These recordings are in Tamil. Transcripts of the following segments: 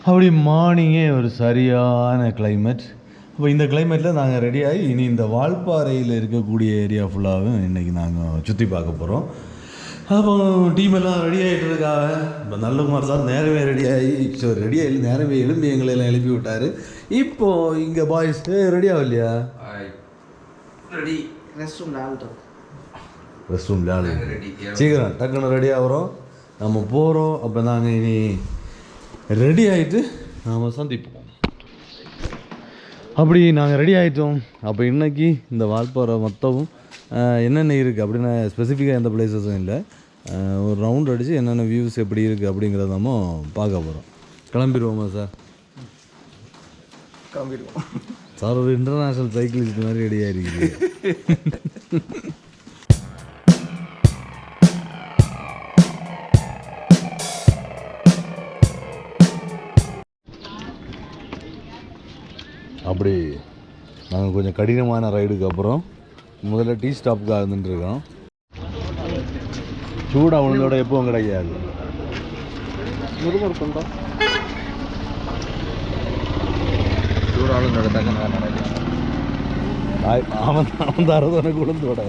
அப்படி மார்னிங்கே ஒரு சரியான கிளைமேட். அப்போ இந்த கிளைமேட்டில் நாங்கள் ரெடியாகி இனி இந்த வால்பாறையில் இருக்கக்கூடிய ஏரியா ஃபுல்லாகவும் இன்றைக்கி நாங்கள் சுற்றி பார்க்க போகிறோம். அப்போ டீம் எல்லாம் ரெடி ஆகிட்டு இருக்காங்க. இப்போ நல்லகுமார் சார் நேரவே ரெடியாகி ரெடியாக நேரவே எழும்பி எங்களெல்லாம் எழுப்பி விட்டார். இப்போது இங்கே பாய்ஸ் ரெடியாக இல்லையா? ரெடி. ரெஸ்ட் ரூம் சீக்கிரம் டக்குன்னு ரெடி ஆகிறோம், நம்ம போகிறோம். அப்போ நாங்கள் இனி ரெடி ஆகிட்டு நாம் சந்திப்போம். அப்படி நாங்கள் ரெடி ஆகிட்டோம். அப்போ இன்றைக்கி இந்த வால்பாறை மொத்தமும் என்னென்ன இருக்குது அப்படின்னு ஸ்பெசிஃபிக்காக எந்த பிளேஸஸும் இல்லை, ஒரு ரவுண்ட் அடித்து என்னென்ன வியூஸ் எப்படி இருக்குது அப்படிங்கிறத நம்ம பார்க்க போகிறோம். கிளம்பிடுவோமா சார்? கிளம்பிடுவோம் சார். ஒரு இன்டர்நேஷ்னல் சைக்கிளிஸ்ட் மாதிரி ரெடி ஆகிருக்குது. அப்படி நாங்கள் கொஞ்சம் கடினமான ரைடுக்கு அப்புறம் முதல்ல டீ ஸ்டாப்புக்காக இருந்துட்டுருக்கோம். சூடாக உளுந்தோட எப்பவும் கிடைக்காது. அவன் தரதோட உளுந்தோட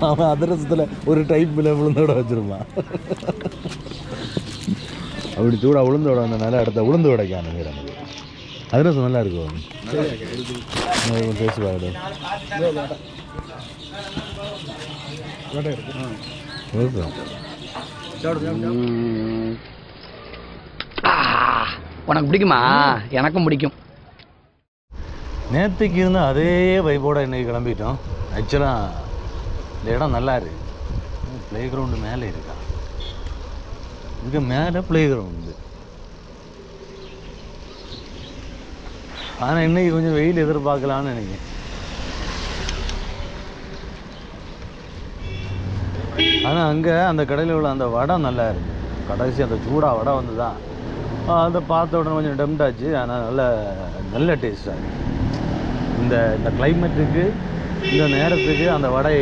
அவன் அதிரசத்தில் ஒரு டைப்பில் உளுந்தோட வச்சுருப்பான். அப்படி சூடாக உளுந்தோட வந்தனால அடுத்த உளுந்து உடைக்கானுங்க. நமக்கு அதிரசம் நல்லா இருக்கும். பேசி பாடு உனக்கு பிடிக்குமா? எனக்கும் பிடிக்கும். நேற்றுக்கு இருந்தால் அதே வைப்போடு இன்றைக்கி கிளம்பிட்டோம். ஆக்சுவலாக இந்த இடம் நல்லா இருக்கு. ப்ளே கிரவுண்டு மேலே இருக்கா? இங்கே மேலே ப்ளே கிரவுண்டு. ஆனால் இன்றைக்கி கொஞ்சம் வெயில் எதிர்பார்க்கலான்னு நினைக்கிறேன். ஆனால் அங்கே அந்த கடையில் உள்ள அந்த வடை நல்லா இருக்குது. கடைசி அந்த சூடாக வடை வந்து தான் அதை பார்த்த உடனே கொஞ்சம் டெம்ட் ஆச்சு. ஆனால் நல்ல டேஸ்ட்டாக இருக்குது. இந்த கிளைமேட்டுக்கு இந்த நேரத்துக்கு அந்த வடை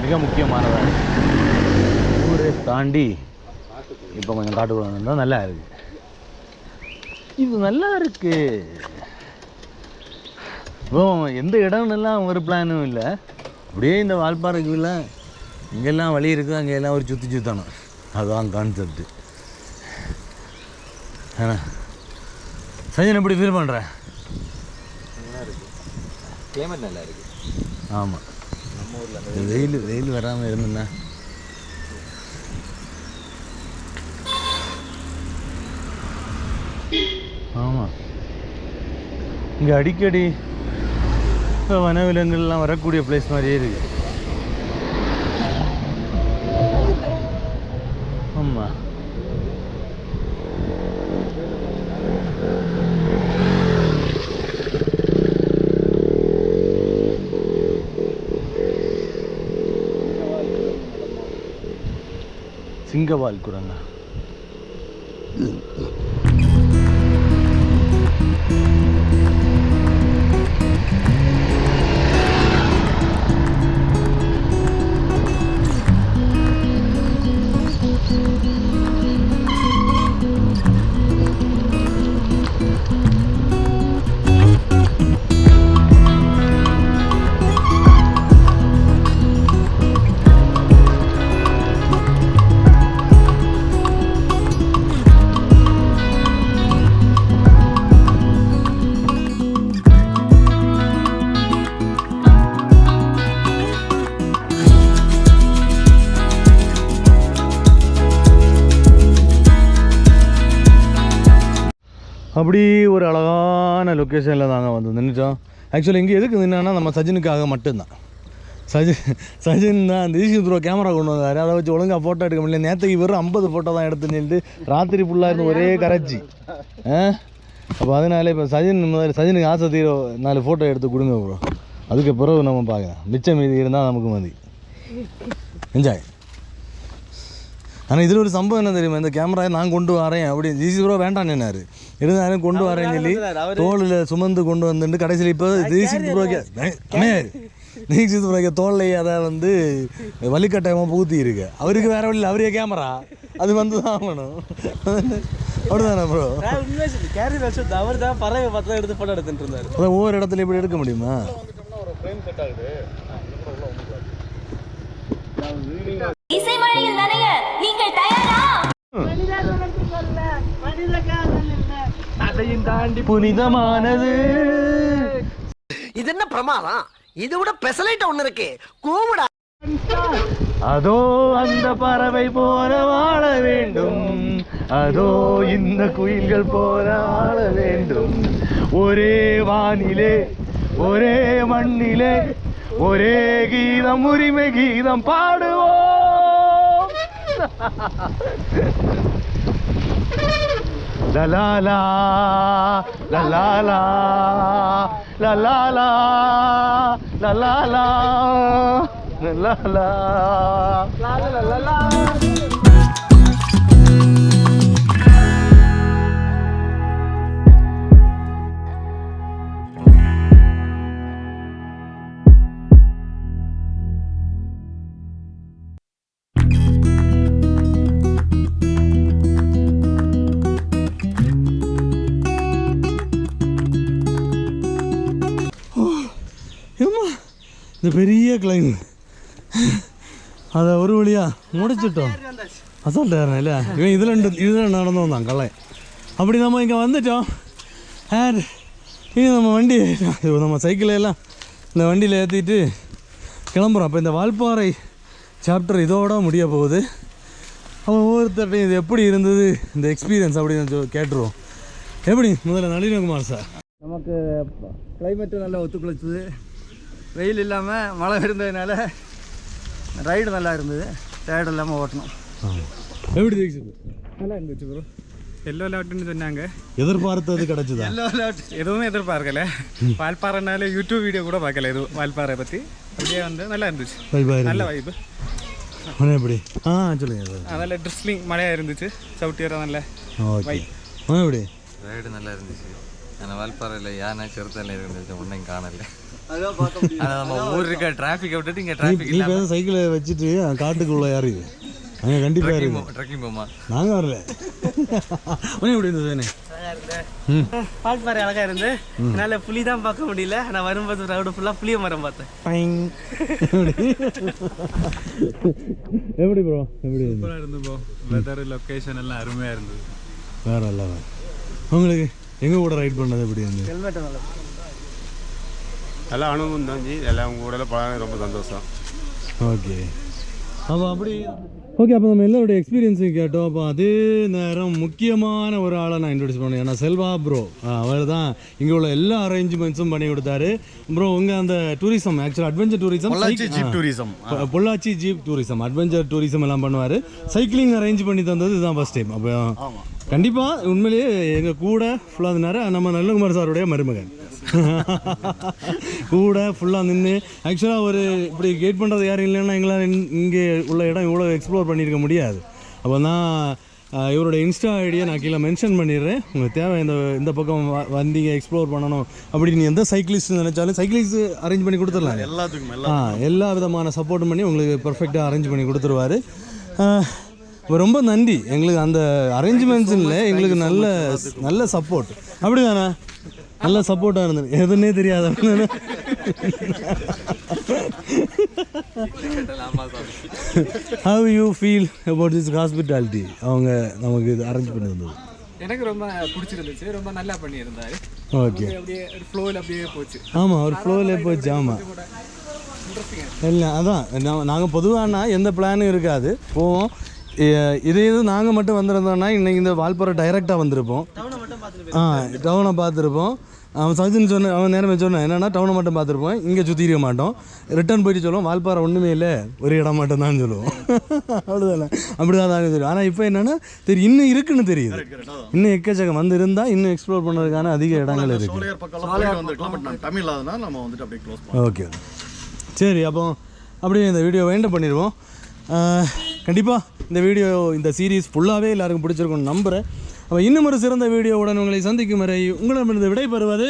மிக முக்கியமானதாக இருக்குது. ஊரே தாண்டி இப்போ கொஞ்சம் காட்டுக்குள்ள இருந்தால் நல்லா இருக்குது. இது நல்லா இருக்குது. இப்போ எந்த இடம்லாம் ஒரு பிளானும் இல்லை. அப்படியே இந்த வால்பாறைக்குள்ள இங்கெல்லாம் வழி இருக்குது, அங்கெல்லாம் ஒரு சுற்றணும். அதுதான் கான்செப்ட்டு. ஏன்னா சஞ்சன் எப்படி ஃபீல் பண்ணுறேன்? நல்லா இருக்குது, கிளைமேட் நல்லா இருக்குது. ஆமாம், நம்ம ஊரில் வெயில் வராமல் இருந்தேன்னா ஆமாம். இங்கே அடிக்கடி வனவிலங்குகள்லாம் வரக்கூடிய பிளேஸ் மாதிரியே இருக்குது. ஆமாம், சிங்கவால் குரங்கா. அப்படி ஒரு அழகான லொக்கேஷனில் நாங்கள் வந்து நின்றுட்டோம். ஆக்சுவலி இங்கே எதுக்கு நின்னா நம்ம சஜினுக்காக மட்டும்தான். சஜின் தான் அந்த ஈஸ்வரோ கேமரா கொண்டு வந்தார். அதை வச்சு ஒழுங்காக ஃபோட்டோ எடுக்க முடியல. நேற்றுக்கு வெறும் 50 ஃபோட்டோ தான் எடுத்துன்னு சொல்லிட்டு ராத்திரி ஃபுல்லாக இருந்து ஒரே கரைச்சி. அப்போ அதனால இப்போ சஜினுக்கு ஆசை தீர 4 ஃபோட்டோ எடுத்து கொடுங்க ப்ரோ. அதுக்கு பிறகு நம்ம பார்க்கலாம். மிச்சம் மீதி இருந்தால் நமக்கு மதி என்ஜாய். ஆனால் இதில் ஒரு சம்பவம் என்ன தெரியுமா? இந்த கேமராவை நான் கொண்டு வரேன் அப்படி ஜிசி ப்ரோ வேண்டாம் நின்னாரு. இருந்தாலும் கொண்டு வரேன்னு சொல்லி தோளில் சுமந்து கொண்டு வந்துட்டு கடைசியில் இப்போ தோல்லையே அதை வந்து வலிக்கட்டாயமாக பூத்தி இருக்கு. அவருக்கு வேற வழியில் அவரே கேமரா அது வந்து தான் ஆகணும். அப்படிதானே ப்ரோ? கேரியர் வச்சு அவர் தான் பறவை பார்த்து எடுத்து படம் எடுத்துட்டு இருந்தாரு. அதான் ஒவ்வொரு இடத்துல இப்படி எடுக்க முடியுமா? இசைமழையில் நனைய நீங்கள் தயாரா? அதையும் தாண்டி புனிதமானது. இது என்ன பிரமாதம்? இது விட பெசலைட் ஒண்ணு இருக்கு. கூவுடா. அதோ அந்த பறவை போல வாழ வேண்டும், அதோ இந்த குயில்கள் போல ஆள வேண்டும். ஒரே வானிலே ஒரே மண்ணிலே ஒரே கீதம், உரிமை கீதம் பாடுவோம். லலாலா லலாலா லலாலா லலாலா லலாலா லலாலா. இந்த பெரிய கிளைம் அதை ஒரு வழியாக முடிச்சிட்டோம். அசால்ட்டாக இல்லை இவன் இதில் நடந்து வந்தான் கலை. அப்படி நம்ம இங்கே வந்துட்டோம். இனி நம்ம வண்டி நம்ம சைக்கிளையெல்லாம் இந்த வண்டியில் ஏற்றிட்டு கிளம்புறோம். அப்போ இந்த வால்பாறை சாப்டர் இதோட முடிய போகுது. அப்போ ஒவ்வொருத்தட்டையும் இது எப்படி இருந்தது இந்த எக்ஸ்பீரியன்ஸ் அப்படின்னு கேட்டுருவோம். எப்படி முதல்ல நளினகுமார் சார்? நமக்கு கிளைமேட்டு நல்லா ஒத்துக்குளிச்சுது. வெயில் இல்லாமல் மழை இருந்ததுனால ரைடு நல்லா இருந்தது. டயர்டு இல்லாமல் ஓட்டணும். எப்படி தீக்ஷித்? நல்லா இருந்துச்சு ப்ரோ. எல்லோ அலர்ட்னு சொன்னாங்க. எதிர்பார்த்தது கிடச்சிதா? எல்லோ அலர்ட் எதுவுமே எதிர்பார்க்கல. வால்பாறைனால யூடியூப் வீடியோ கூட பார்க்கல எதுவும் வால்பாறை பற்றி. அப்படியே வந்து நல்லா இருந்துச்சு. நல்ல வைப்பு. எப்படி சொல்லுங்க. அதனால் ட்ரிஸ்லிங் மழையாக இருந்துச்சு. சவுட்டியராக நல்ல வைப். எப்படி ரைடு நல்லா இருந்துச்சு. ஆனால் வால்பாறையில் யானை சிறுத்தையில் இருந்துச்சு. ஒன்றையும் காணலை. நம்ம ஊர் இருக்க டிராஃபிக்கை விட்டுட்டு இங்கே டிராஃபிக் நீ பேச சைக்கிளை வச்சுட்டு காட்டுக்குள்ள யாரு அங்கே கண்டிப்பாக இருக்கு. ட்ரெக்கிங் போமா? நாங்கள் வரல. எப்படி இருந்தது? வால்பாறை அழகாக இருந்து என்னால் புலி தான் பார்க்க முடியல. நான் வரும்போது ரோடு ஃபுல்லாக புளிய மரம் பார்த்தேன். எப்படி ப்ரோ? எப்படி சூப்பராக இருந்து ப்ரோ. வெதர் லொக்கேஷன் எல்லாம் அருமையாக இருந்தது. வேற இல்லை. உங்களுக்கு எங்கள் கூட ரைட் பண்ணது எப்படி இருந்தது? ஹெல்மெட் நல்லா எல்லா அனுபவம் தான் ஜி. எல்லாம் உங்கள் கூட பழக ரொம்ப சந்தோஷம். ஓகே. அப்போ அப்படி ஓகே. அப்போ நம்ம எல்லாருடைய எக்ஸ்பீரியன்ஸையும் கேட்டோம். அப்போ அதே நேரம் முக்கியமான ஒரு ஆளை நான் இன்ட்ரடியூஸ் பண்ணேன். ஏன்னா செல்வா ப்ரோ அவர் தான் இங்கே உள்ள எல்லா அரேஞ்ச்மெண்ட்ஸும் பண்ணி கொடுத்தாரு. ப்ரோ உங்கள் அந்த டூரிசம் ஆக்சுவலாக adventure tourism, Pollachi jeep tourism, adventure tourism எல்லாம் பண்ணுவார். சைக்கிளிங் அரேஞ்ச் பண்ணி தந்தது இதுதான் ஃபஸ்ட் டைம். அப்போ கண்டிப்பாக உண்மையிலேயே எங்கள் கூட ஃபுல்லாக இருந்தார். நம்ம நல்லகுமார் சாருடைய மருமகன் கூட ஃபுல்லாக நின்று ஆக்சுவலாக ஒரு இப்படி கேட் பண்ணுறது யாரும் இல்லைன்னா எங்களால் இங்கே உள்ள இடம் இவ்வளோ எக்ஸ்ப்ளோர் பண்ணியிருக்க முடியாது. அப்போ தான் இவரோட இன்ஸ்டா ஐடியை நான் கீழே மென்ஷன் பண்ணிடுறேன். உங்களுக்கு தேவை இந்த பக்கம் வந்தீங்க எக்ஸ்ப்ளோர் பண்ணணும் அப்படின்னு எந்த சைக்கிளிஸ்ட் நினச்சாலும் சைக்கிளிஸ்ட் அரேஞ்ச் பண்ணி கொடுத்துடலாம். எல்லாத்துக்கும் எல்லா விதமான சப்போர்ட்டும் பண்ணி உங்களுக்கு பர்ஃபெக்டாக அரேஞ்ச் பண்ணி கொடுத்துருவார். ரொம்ப நன்றி. எங்களுக்கு அந்த அரேஞ்ச்மெண்ட்ஸ் இல்லை, எங்களுக்கு நல்ல சப்போர்ட். அப்படி தானே? நல்ல சப்போர்ட்டாக இருந்தது. எதுன்னே தெரியாது. How you feel about this hospitality? அவங்க நமக்கு இது அரேஞ்ச் பண்ணி தந்தது எனக்கு ரொம்ப பிடிச்சிருந்துச்சு. ரொம்ப நல்லா பண்ணியிருந்தாரு. ஓகே. அப்படியே ஒரு ஃப்ளோவில் அப்படியே போச்சு. ஆமாம், ஒரு ஃப்ளோவிலே போச்சு. ஆமாம் இல்லை அதான் நாங்கள் பொதுவானா எந்த பிளானும் இருக்காது, போவோம். இது நாங்கள் மட்டும் வந்திருந்தோம்னா இன்றைக்கி இந்த வால்பாறை டைரெக்டாக வந்திருப்போம். டவுனை பார்த்துருப்போம். அவன் சஜின் அவன் நேரமே சொன்னான் என்னென்னா டவுனை மட்டும் பார்த்துருப்போம், இங்கே சுற்றிருக்க மாட்டோம். ரிட்டர்ன் போயிட்டு சொல்லுவோம் வால்பாறை ஒன்றுமே இல்லை, ஒரு இடம் மட்டும் தான் சொல்லுவோம். அவ்வளோதானே? அப்படி தான் தாங்க தெரியும். ஆனால் இப்போ என்னென்னா தெரியும், இன்னும் இருக்குன்னு தெரியுது. இன்னும் எக்கச்சக்கம் வந்து இருந்தால் இன்னும் எக்ஸ்ப்ளோர் பண்ணுறதுக்கான அதிக இடங்கள் இருக்குது. ஓகே சரி, அப்போ அப்படியே இந்த வீடியோ வைண்ட் பண்ணிடுவோம். கண்டிப்பாக இந்த வீடியோ இந்த சீரீஸ் ஃபுல்லாகவே எல்லாருக்கும் பிடிச்சிருக்கும்னு நம்புகிறேன். அப்போ இன்னும் ஒரு சிறந்த வீடியோவுடன் உங்களை சந்திக்கும் வரை உங்களிடமிருந்து விடைபெறுவது